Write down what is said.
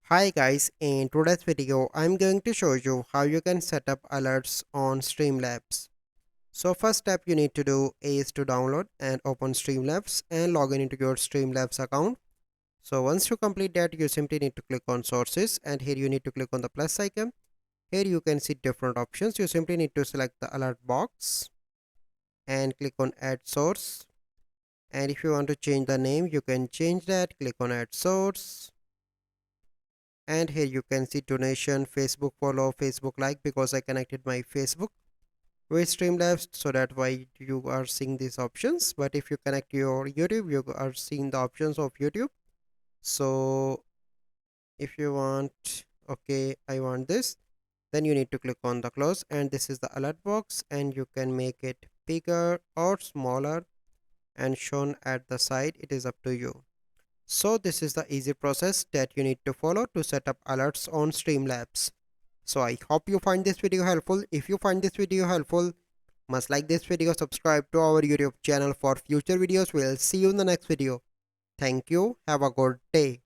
Hi guys, in today's video I'm going to show you how you can set up alerts on Streamlabs. So first step you need to do is to download and open Streamlabs and log in into your Streamlabs account. So once you complete that, you simply need to click on sources, and here you need to click on the plus icon. Here you can see different options. You simply need to select the alert box and click on add source, and if you want to change the name you can change that. Click on add source, and here you can see donation, Facebook follow, Facebook like, because I connected my Facebook with Streamlabs, so that why you are seeing these options. But if you connect your YouTube, you are seeing the options of YouTube. So if you want, okay, I want this, then you need to click on the close, and this is the alert box, and you can make it bigger or smaller and shown at the side. It is up to you. So this is the easy process that you need to follow to set up alerts on Streamlabs. So I hope you find this video helpful. If you find this video helpful, must like this video, subscribe to our YouTube channel for future videos. We'll see you in the next video. Thank you. Have a good day.